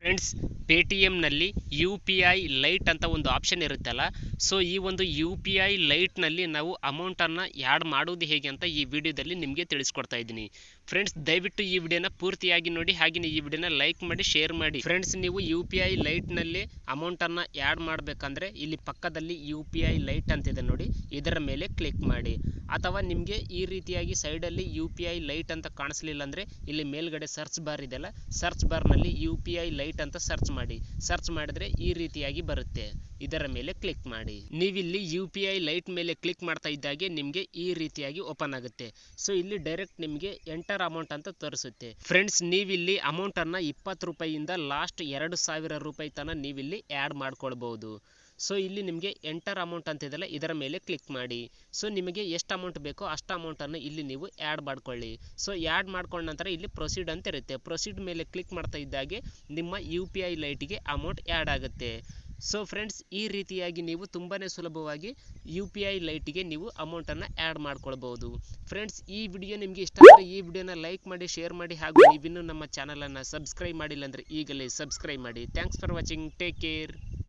Friends, ಪೇಟಿಎಂನಲ್ಲಿ UPI light ಅಂತ ಒಂದು option ಇರುತ್ತಲ್ಲ. ಸೊ ಈ ಒಂದು UPI ಲೈಟ್ನಲ್ಲಿ ನಾವು ಅಮೌಂಟನ್ನು ಆ್ಯಡ್ ಮಾಡೋದು ಹೇಗೆ ಅಂತ ಈ ವಿಡಿಯೋದಲ್ಲಿ ನಿಮಗೆ ತಿಳಿಸ್ಕೊಡ್ತಾ ಇದ್ದೀನಿ. ಫ್ರೆಂಡ್ಸ್, ದಯವಿಟ್ಟು ಈ ವಿಡಿಯೋನ ಪೂರ್ತಿಯಾಗಿ ನೋಡಿ, ಹಾಗೆಯೇ ಈ ವಿಡಿಯೋನ ಲೈಕ್ ಮಾಡಿ, ಶೇರ್ ಮಾಡಿ. ಫ್ರೆಂಡ್ಸ್, ನೀವು UPI ಲೈಟ್ನಲ್ಲಿ ಅಮೌಂಟನ್ನು ಆ್ಯಡ್ ಮಾಡಬೇಕಂದ್ರೆ ಇಲ್ಲಿ ಪಕ್ಕದಲ್ಲಿ UPI ಲೈಟ್ ಅಂತಿದೆ ನೋಡಿ, ಇದರ ಮೇಲೆ ಕ್ಲಿಕ್ ಮಾಡಿ. ಅಥವಾ ನಿಮಗೆ ಈ ರೀತಿಯಾಗಿ ಸೈಡಲ್ಲಿ UPI ಲೈಟ್ ಅಂತ ಕಾಣಿಸ್ಲಿಲ್ಲ ಅಂದರೆ ಇಲ್ಲಿ ಮೇಲ್ಗಡೆ ಸರ್ಚ್ ಬಾರ್ ಇದೆಯಲ್ಲ, ಸರ್ಚ್ ಬಾರ್ನಲ್ಲಿ UPI ಲೈಟ್ ಅಂತ ಸರ್ಚ್ ಮಾಡಿ. ಸರ್ಚ್ ಮಾಡಿದ್ರೆ ಈ ರೀತಿಯಾಗಿ ಬರುತ್ತೆ, ಇದರ ಮೇಲೆ ಕ್ಲಿಕ್ ಮಾಡಿ. ನೀವಿಲ್ಲಿ UPI ಲೈಟ್ ಮೇಲೆ ಕ್ಲಿಕ್ ಮಾಡ್ತಾ ಇದ್ದಾಗೆ ನಿಮಗೆ ಈ ರೀತಿಯಾಗಿ ಓಪನ್ ಆಗುತ್ತೆ. ಸೊ ಇಲ್ಲಿ ಡೈರೆಕ್ಟ್ ನಿಮಗೆ ಎಂಟರ್ ಅಮೌಂಟ್ ಅಂತ ತೋರಿಸುತ್ತೆ. ಫ್ರೆಂಡ್ಸ್, ನೀವಿಲ್ಲಿ ಅಮೌಂಟನ್ನು 20 ರೂಪಾಯಿಯಿಂದ ಲಾಸ್ಟ್ 2000 ರೂಪಾಯಿ ತನಕ ನೀವಿಲ್ಲಿ ಆ್ಯಡ್ ಮಾಡ್ಕೊಳ್ಬಹುದು. ಸೊ ಇಲ್ಲಿ ನಿಮಗೆ ಎಂಟರ್ ಅಮೌಂಟ್ ಅಂತ ಇದೆಯಲ್ಲ, ಇದರ ಮೇಲೆ ಕ್ಲಿಕ್ ಮಾಡಿ. ಸೊ ನಿಮಗೆ ಎಷ್ಟು ಅಮೌಂಟ್ ಬೇಕೋ ಅಷ್ಟು ಅಮೌಂಟನ್ನು ಇಲ್ಲಿ ನೀವು ಆ್ಯಡ್ ಮಾಡ್ಕೊಳ್ಳಿ. ಸೊ ಆ್ಯಡ್ ಮಾಡ್ಕೊಂಡ ನಂತರ ಇಲ್ಲಿ ಪ್ರೊಸೀಡ್ ಅಂತ ಇರುತ್ತೆ. ಪ್ರೊಸೀಡ್ ಮೇಲೆ ಕ್ಲಿಕ್ ಮಾಡ್ತಾ ಇದ್ದಾಗೆ ನಿಮ್ಮ UPI ಲೈಟಿಗೆ ಅಮೌಂಟ್ ಆ್ಯಡ್ ಆಗುತ್ತೆ. ಸೊ ಫ್ರೆಂಡ್ಸ್, ಈ ರೀತಿಯಾಗಿ ನೀವು ತುಂಬಾ ಸುಲಭವಾಗಿ UPI ಲೈಟಿಗೆ ನೀವು ಅಮೌಂಟನ್ನು ಆ್ಯಡ್ ಮಾಡ್ಕೊಳ್ಬಹುದು. ಫ್ರೆಂಡ್ಸ್, ಈ ವಿಡಿಯೋ ನಿಮಗೆ ಇಷ್ಟ ಆದರೆ ಈ ವಿಡಿಯೋನ ಲೈಕ್ ಮಾಡಿ, ಶೇರ್ ಮಾಡಿ, ಹಾಗೂ ನೀವಿನ್ನೂ ನಮ್ಮ ಚಾನಲನ್ನು ಸಬ್ಸ್ಕ್ರೈಬ್ ಮಾಡಿಲ್ಲ ಅಂದರೆ ಈಗಲೇ ಸಬ್ಸ್ಕ್ರೈಬ್ ಮಾಡಿ. Thanks for watching. Take care.